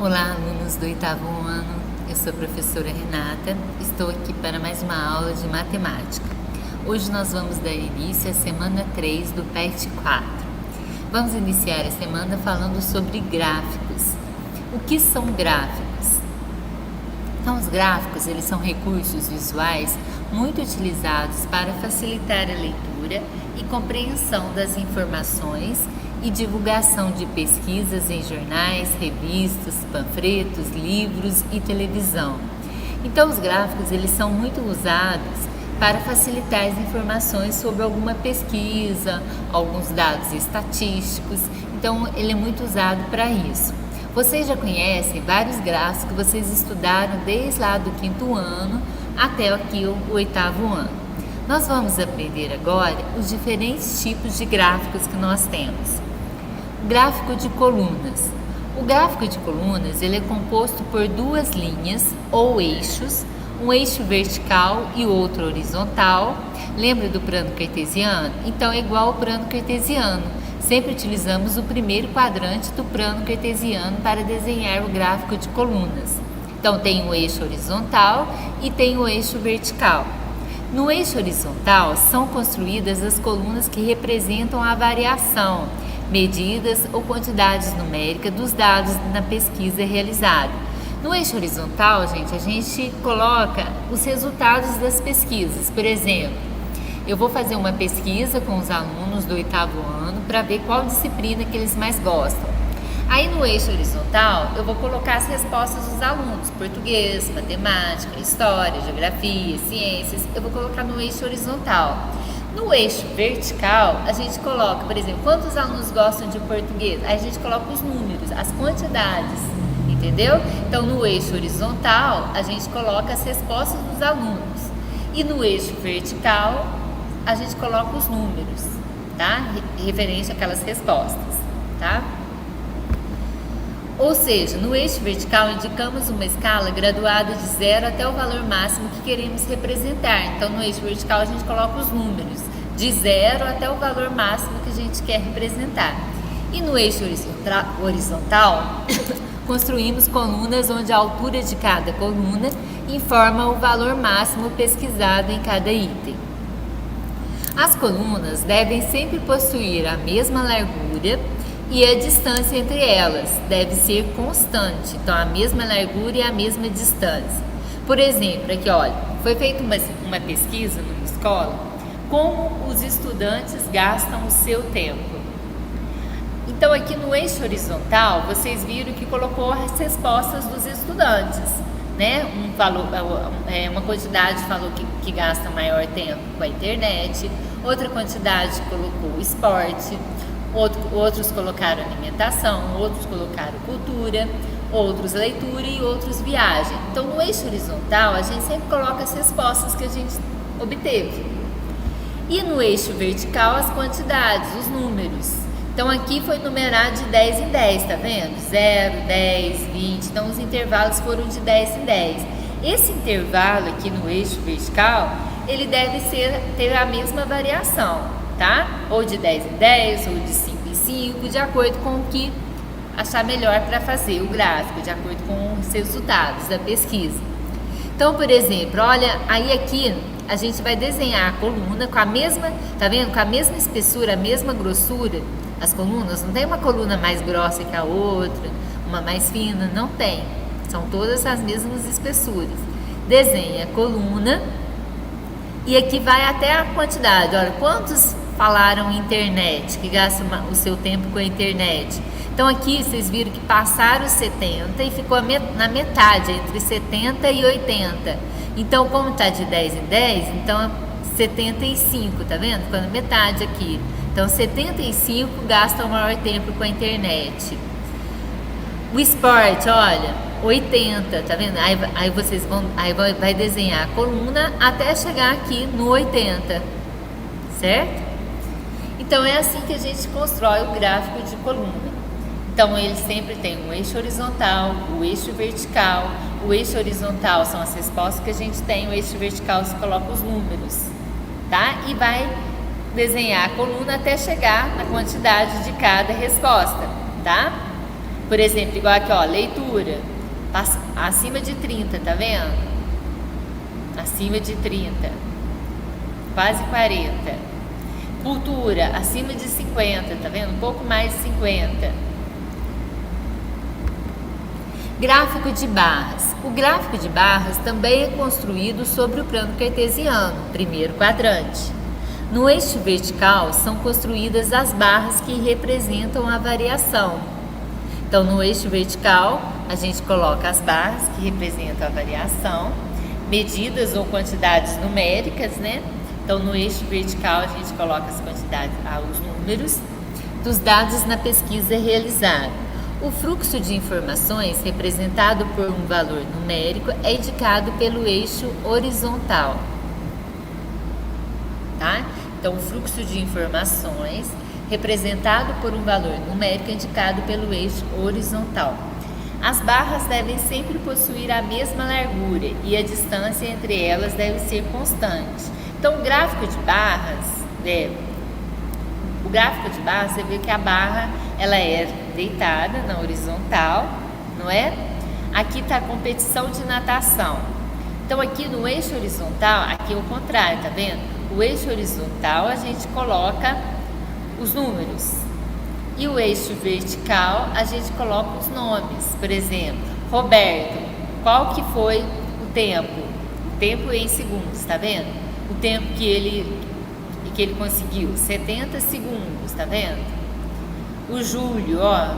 Olá, alunos do oitavo ano. Eu sou a professora Renata. Estou aqui para mais uma aula de matemática. Hoje nós vamos dar início à semana 3 do PET 4. Vamos iniciar a semana falando sobre gráficos. O que são gráficos? Então, os gráficos, eles são recursos visuais muito utilizados para facilitar a leitura e compreensão das informações e divulgação de pesquisas em jornais, revistas, panfletos, livros e televisão. Então, os gráficos, eles são muito usados para facilitar as informações sobre alguma pesquisa, alguns dados estatísticos. Então, ele é muito usado para isso. Vocês já conhecem vários gráficos que vocês estudaram desde lá do 5º ano até aqui o 8º ano. Nós vamos aprender agora os diferentes tipos de gráficos que nós temos. Gráfico de colunas. O gráfico de colunas, ele é composto por duas linhas ou eixos, um eixo vertical e outro horizontal. Lembra do plano cartesiano? Então é igual ao plano cartesiano. Sempre utilizamos o primeiro quadrante do plano cartesiano para desenhar o gráfico de colunas. Então tem o eixo horizontal e tem o eixo vertical. No eixo horizontal são construídas as colunas que representam a variação, medidas ou quantidades numéricas dos dados na pesquisa realizada. No eixo horizontal, a gente coloca os resultados das pesquisas. Por exemplo, eu vou fazer uma pesquisa com os alunos do 8º ano para ver qual disciplina que eles mais gostam. Aí no eixo horizontal, eu vou colocar as respostas dos alunos: português, matemática, história, geografia, ciências. Eu vou colocar no eixo horizontal. No eixo vertical, a gente coloca, por exemplo, quantos alunos gostam de português? Aí a gente coloca os números, as quantidades, entendeu? Então, no eixo horizontal, a gente coloca as respostas dos alunos. E no eixo vertical, a gente coloca os números, tá? Referente àquelas respostas, tá? Ou seja, no eixo vertical indicamos uma escala graduada de 0 até o valor máximo que queremos representar. Então, no eixo vertical a gente coloca os números de 0 até o valor máximo que a gente quer representar. E no eixo horizontal, construímos colunas onde a altura de cada coluna informa o valor máximo pesquisado em cada item. As colunas devem sempre possuir a mesma largura e a distância entre elas deve ser constante, então a mesma largura e a mesma distância. Por exemplo, aqui olha, foi feita uma pesquisa numa escola, como os estudantes gastam o seu tempo. Então aqui no eixo horizontal, vocês viram que colocou as respostas dos estudantes, né? Uma quantidade falou que gasta maior tempo com a internet, outra quantidade colocou o esporte, outros colocaram alimentação, outros colocaram cultura, outros leitura e outros viagem. Então, no eixo horizontal, a gente sempre coloca as respostas que a gente obteve. E no eixo vertical, as quantidades, os números. Então, aqui foi numerado de 10 em 10, tá vendo? 0, 10, 20. Então, os intervalos foram de 10 em 10. Esse intervalo aqui no eixo vertical, ele deve ter a mesma variação, tá? Ou de 10 em 10, ou de 5 em 5, de acordo com o que achar melhor para fazer o gráfico, de acordo com os resultados da pesquisa. Então, por exemplo, olha, aí aqui a gente vai desenhar a coluna com a mesma, tá vendo? Com a mesma espessura, a mesma grossura. As colunas, não tem uma coluna mais grossa que a outra, uma mais fina, não tem. São todas as mesmas espessuras. Desenha a coluna e aqui vai até a quantidade. Olha, quantos falaram internet, que gastam o seu tempo com a internet? Então aqui vocês viram que passaram os 70 e ficou na metade, entre 70 e 80. Então, como está de 10 em 10, então 75, tá vendo? Ficou na metade aqui. Então 75 gastam o maior tempo com a internet. O esporte, olha, 80, tá vendo? Aí vocês vai desenhar a coluna até chegar aqui no 80, certo? Então é assim que a gente constrói o gráfico de coluna. Então ele sempre tem um eixo horizontal, o eixo vertical. O eixo horizontal são as respostas que a gente tem, o eixo vertical se coloca os números, tá? E vai desenhar a coluna até chegar na quantidade de cada resposta, tá? Por exemplo, igual aqui, ó, leitura, acima de 30, tá vendo? Acima de 30, quase 40. Cultura, acima de 50, tá vendo? Um pouco mais de 50. Gráfico de barras. O gráfico de barras também é construído sobre o plano cartesiano, primeiro quadrante. No eixo vertical são construídas as barras que representam a variação. Então, no eixo vertical, a gente coloca as barras que representam a variação, medidas ou quantidades numéricas, né? Então, no eixo vertical, a gente coloca as quantidades, os números dos dados na pesquisa realizada. O fluxo de informações, representado por um valor numérico, é indicado pelo eixo horizontal. Tá? Então, o fluxo de informações, representado por um valor numérico, é indicado pelo eixo horizontal. As barras devem sempre possuir a mesma largura e a distância entre elas deve ser constante. Então, o gráfico de barras, você vê que a barra ela é deitada na horizontal, não é? Aqui está a competição de natação. Então, aqui no eixo horizontal, aqui é o contrário, tá vendo? O eixo horizontal a gente coloca os números e o eixo vertical a gente coloca os nomes. Por exemplo, Roberto, qual que foi o tempo? O tempo em segundos, tá vendo? O tempo que ele conseguiu, 70 segundos, tá vendo? O Júlio, ó,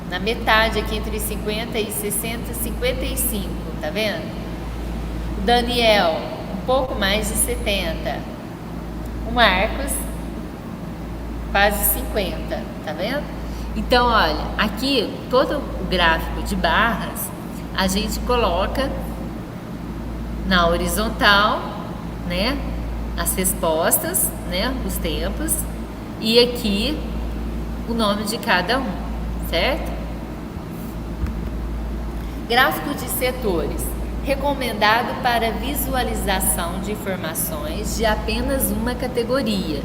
na metade aqui entre 50 e 60, 55, tá vendo? O Daniel, um pouco mais de 70. O Marcos, quase 50, tá vendo? Então, olha, aqui todo o gráfico de barras a gente coloca na horizontal, né? As respostas, né? Os tempos, e aqui o nome de cada um, certo? Gráfico de setores, recomendado para visualização de informações de apenas uma categoria.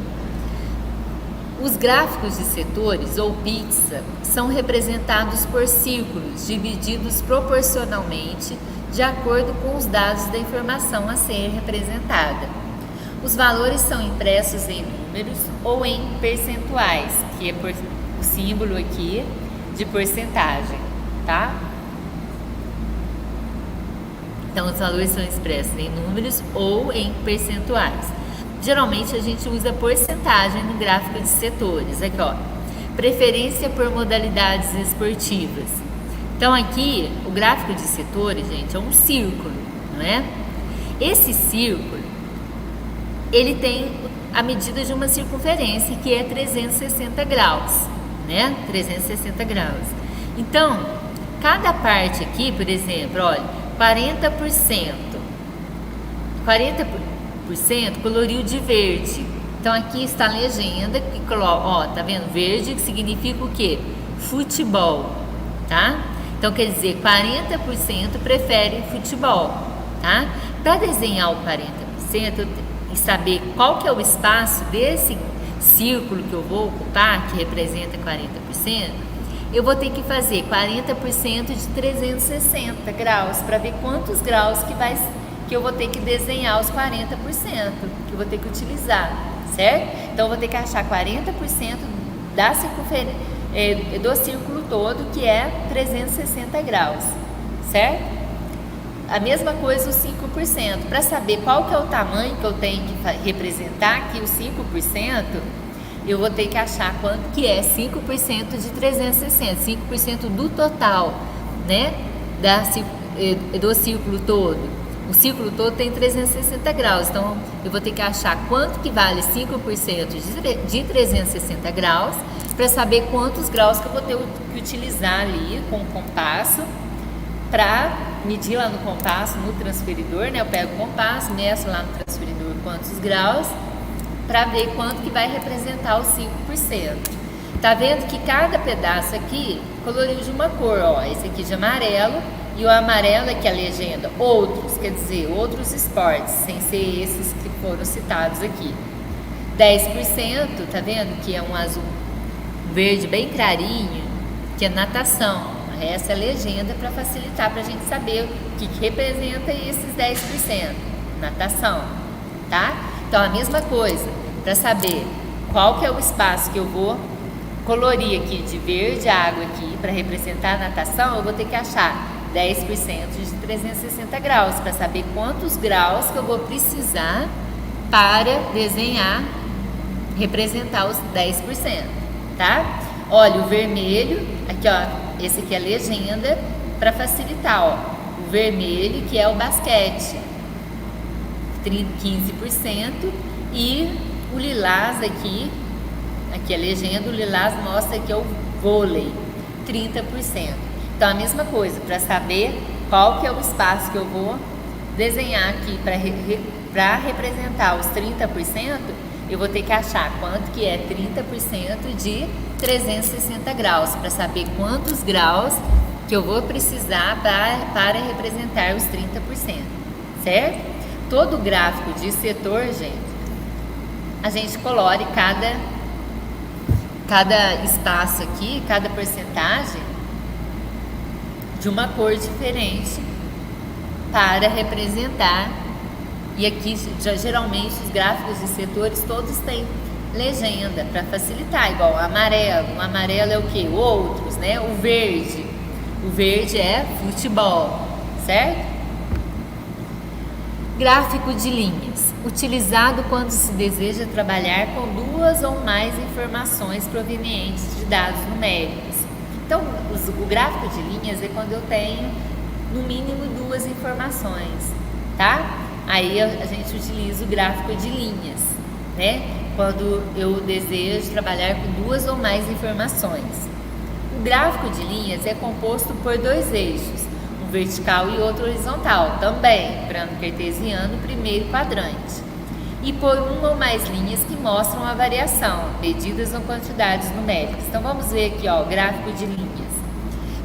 Os gráficos de setores, ou pizza, são representados por círculos divididos proporcionalmente de acordo com os dados da informação a ser representada. Os valores são impressos em números ou em percentuais, que é o símbolo aqui de porcentagem, tá? Então, os valores são expressos em números ou em percentuais. Geralmente, a gente usa porcentagem no gráfico de setores. Aqui, ó, preferência por modalidades esportivas. Então, aqui, o gráfico de setores, gente, é um círculo, não é? Esse círculo, ele tem a medida de uma circunferência, que é 360 graus, né? 360 graus. Então, cada parte aqui, por exemplo, olha, 40% coloriu de verde. Então, aqui está a legenda que coloca, ó, tá vendo? Verde, que significa o quê? Futebol, tá? Então, quer dizer, 40% prefere futebol, tá? Para desenhar o 40% e saber qual que é o espaço desse círculo que eu vou ocupar, que representa 40%, eu vou ter que fazer 40% de 360 graus, para ver quantos graus que eu vou ter que desenhar os 40%, que eu vou ter que utilizar, certo? Então, eu vou ter que achar 40% da circunferência, do círculo todo, que é 360 graus, certo? A mesma coisa os 5%. Para saber qual que é o tamanho que eu tenho que representar aqui, os 5%, eu vou ter que achar quanto que é 5% de 360, 5% do total, né? Do círculo todo. O círculo todo tem 360 graus, então eu vou ter que achar quanto que vale 5% de 360 graus, para saber quantos graus que eu vou ter que utilizar ali com o compasso, para medir lá no compasso, no transferidor, né? Eu pego o compasso, meço lá no transferidor quantos graus, para ver quanto que vai representar os 5%. Tá vendo que cada pedaço aqui coloriu de uma cor, ó, esse aqui de amarelo, e o amarelo é que a legenda, outros, quer dizer, outros esportes, sem ser esses que foram citados aqui. 10%, tá vendo que é um azul verde bem clarinho, que é natação. Essa é a legenda para facilitar para a gente saber o que representa esses 10%. Natação, tá? Então a mesma coisa, para saber qual que é o espaço que eu vou colorir aqui de verde a água aqui para representar a natação, eu vou ter que achar 10% de 360 graus para saber quantos graus que eu vou precisar para desenhar, representar os 10%, tá? Olha, o vermelho, aqui ó, esse aqui é a legenda para facilitar, ó. O vermelho que é o basquete, 15%, e o lilás aqui é a legenda, o lilás mostra que é o vôlei, 30%. Então a mesma coisa, para saber qual que é o espaço que eu vou desenhar aqui para representar os 30%, eu vou ter que achar quanto que é 30% de 360 graus, para saber quantos graus que eu vou precisar para representar os 30%, certo? Todo gráfico de setor, gente, a gente colore cada espaço aqui, cada porcentagem de uma cor diferente para representar. E aqui, geralmente, os gráficos de setores todos têm legenda para facilitar, igual o amarelo é o que? Outros, né? O verde é futebol, certo? Gráfico de linhas, utilizado quando se deseja trabalhar com duas ou mais informações provenientes de dados numéricos. Então, o gráfico de linhas é quando eu tenho, no mínimo, duas informações, tá? Aí a gente utiliza o gráfico de linhas, né? Quando eu desejo trabalhar com duas ou mais informações. O gráfico de linhas é composto por dois eixos, um vertical e outro horizontal, também, plano cartesiano, primeiro quadrante. E por uma ou mais linhas que mostram a variação, medidas ou quantidades numéricas. Então vamos ver aqui, ó, o gráfico de linhas.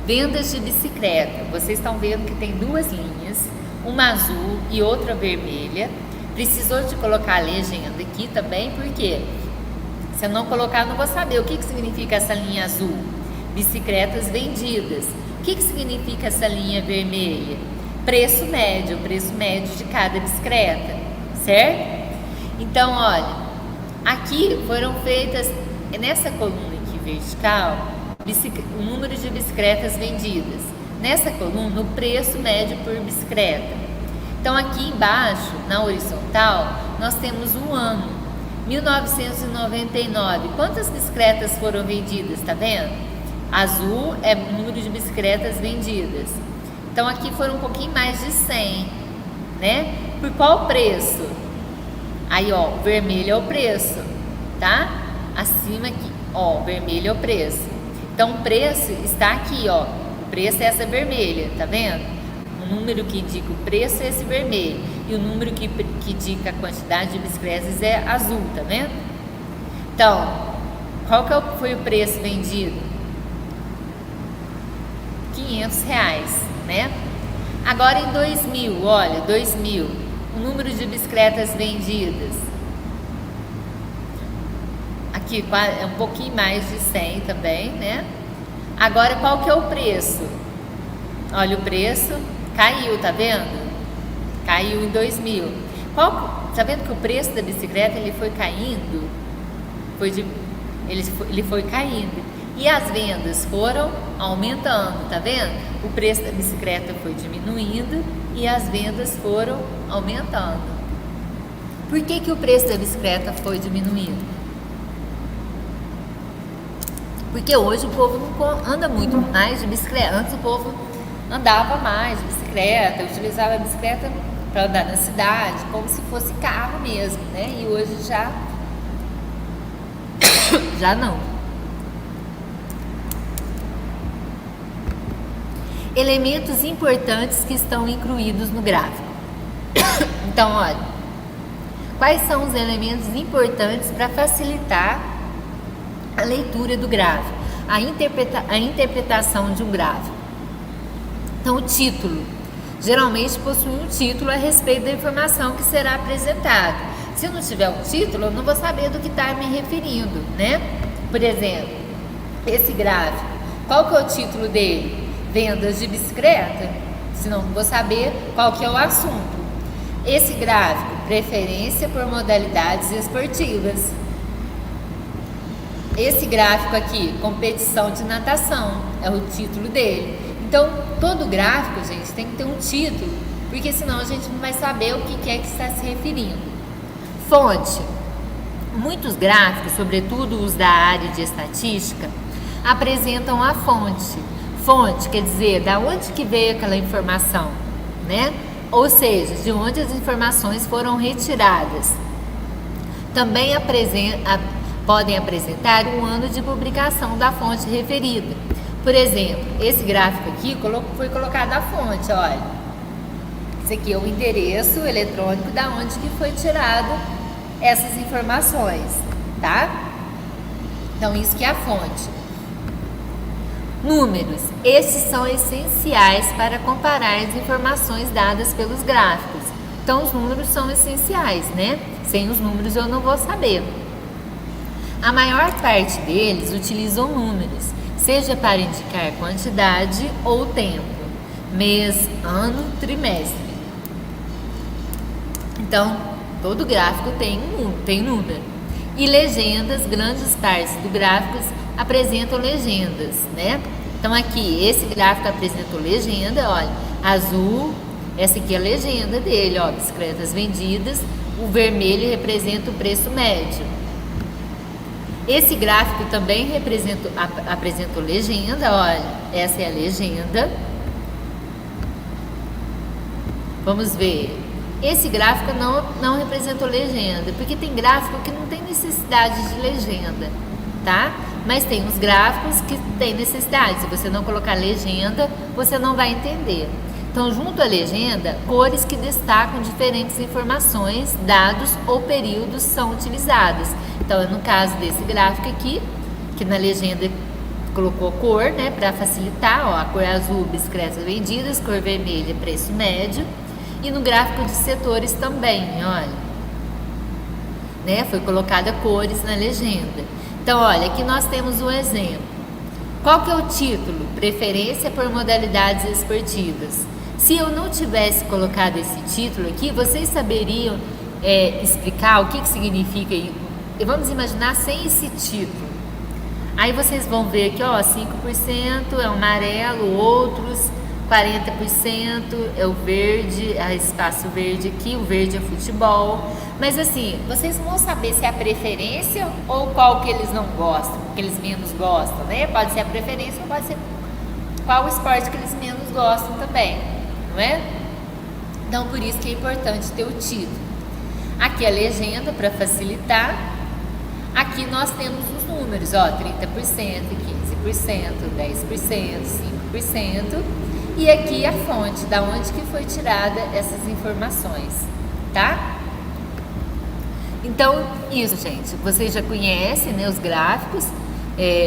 Vendas de bicicleta, vocês estão vendo que tem duas linhas, uma azul e outra vermelha. Precisou de colocar a legenda aqui também, porque se eu não colocar, eu não vou saber o que significa essa linha azul. Bicicletas vendidas. O que significa essa linha vermelha? Preço médio, o preço médio de cada bicicleta, certo? Então, olha, aqui foram feitas, nessa coluna aqui vertical, o número de bicicletas vendidas. Nessa coluna, o preço médio por bicicleta. Então, aqui embaixo, na horizontal, nós temos o ano, 1999. Quantas bicicletas foram vendidas, tá vendo? Azul é o número de bicicletas vendidas. Então, aqui foram um pouquinho mais de 100, né? Por qual preço? Aí, ó, o vermelho é o preço, tá? Acima aqui, ó, o vermelho é o preço. Então, o preço está aqui, ó. O preço é essa vermelha, tá vendo? O número que indica o preço é esse vermelho. E o número que indica a quantidade de bicicletas é azul, tá vendo? Então, qual que foi o preço vendido? R$500, né? Agora em 2000, olha, 2000, o número de bicicletas vendidas. Aqui é um pouquinho mais de 100 também, né? Agora qual que é o preço? Olha, o preço caiu, tá vendo? Caiu em 2000. Tá vendo que o preço da bicicleta ele foi caindo? Ele foi caindo. E as vendas foram aumentando, tá vendo? O preço da bicicleta foi diminuindo e as vendas foram aumentando. Por que o preço da bicicleta foi diminuindo? Porque hoje o povo não anda muito mais de bicicleta. Antes o povo andava mais de bicicleta, utilizava a bicicleta para andar na cidade, como se fosse carro mesmo, né? E hoje já não. Elementos importantes que estão incluídos no gráfico. Então, olha, quais são os elementos importantes para facilitar a leitura do gráfico, a interpretação de um gráfico? Então, o título. Geralmente possui um título a respeito da informação que será apresentada. Se eu não tiver um título, eu não vou saber do que está me referindo, né? Por exemplo, esse gráfico Qual que é o título dele? Vendas de bicicleta? Senão não vou saber qual que é o assunto. Esse gráfico, preferência por modalidades esportivas. Esse gráfico aqui, competição de natação, é o título dele. Então, todo gráfico, gente, tem que ter um título, porque senão a gente não vai saber o que é que está se referindo. Fonte. Muitos gráficos, sobretudo os da área de estatística, apresentam a fonte. Fonte quer dizer da onde que veio aquela informação, né? Ou seja, de onde as informações foram retiradas. Também podem apresentar o ano de publicação da fonte referida. Por exemplo, esse gráfico aqui foi colocado a fonte, olha. Esse aqui é o endereço eletrônico da onde que foi tirado essas informações, tá? Então, isso que é a fonte. Números. Esses são essenciais para comparar as informações dadas pelos gráficos. Então, os números são essenciais, né? Sem os números eu não vou saber. A maior parte deles utilizam números, seja para indicar quantidade ou tempo, mês, ano, trimestre. Então, todo gráfico tem número. E legendas, grandes partes do gráfico apresentam legendas, né? Então aqui, esse gráfico apresentou legenda, olha, azul, essa aqui é a legenda dele, ó, bicicletas vendidas, o vermelho representa o preço médio. Esse gráfico também apresentou legenda, olha, essa é a legenda. Vamos ver. Esse gráfico não representou legenda, porque tem gráfico que não tem necessidade de legenda, tá? Mas tem uns gráficos que tem necessidade. Se você não colocar legenda, você não vai entender. Então, junto à legenda, cores que destacam diferentes informações, dados ou períodos são utilizadas. Então, no caso desse gráfico aqui, que na legenda colocou cor, né, para facilitar, ó, a cor azul, bicicletas vendidas, cor vermelha, preço médio. E no gráfico de setores também, olha, né, foi colocada cores na legenda. Então, olha, aqui nós temos um exemplo. Qual que é o título? Preferência por modalidades esportivas. Se eu não tivesse colocado esse título aqui, vocês saberiam explicar o que significa? Vamos imaginar sem esse título. Aí vocês vão ver aqui, ó, 5% é o amarelo, outros 40% é o verde, espaço verde aqui, o verde é futebol. Mas assim, vocês vão saber se é a preferência ou qual que eles não gostam, que eles menos gostam, né? Pode ser a preferência ou pode ser qual esporte que eles menos gostam também, não é? Então, por isso que é importante ter o título. Aqui a legenda para facilitar. Aqui nós temos os números, ó, 30%, 15%, 10%, 5%. E aqui a fonte, da onde que foi tirada essas informações, tá? Então, isso, gente. Vocês já conhecem, né, os gráficos,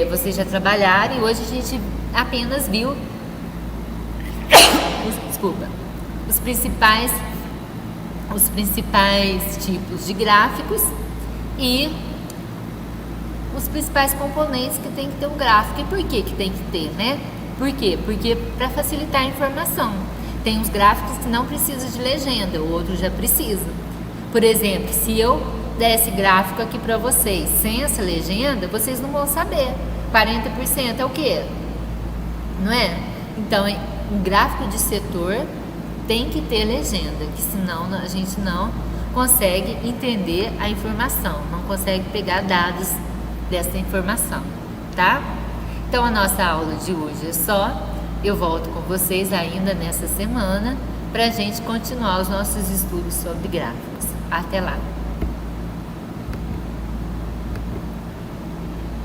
vocês já trabalharam e hoje a gente apenas viu os principais tipos de gráficos e os principais componentes que tem que ter um gráfico. E por que tem que ter, né? Por quê? Porque para facilitar a informação. Tem uns gráficos que não precisam de legenda, o outro já precisa. Por exemplo, se eu der esse gráfico aqui para vocês sem essa legenda, vocês não vão saber. 40% é o quê? Não é? Então, um gráfico de setor tem que ter legenda, que senão a gente não consegue entender a informação, não consegue pegar dados dessa informação, tá? Então, a nossa aula de hoje é só. Eu volto com vocês ainda nessa semana para a gente continuar os nossos estudos sobre gráficos. Até lá!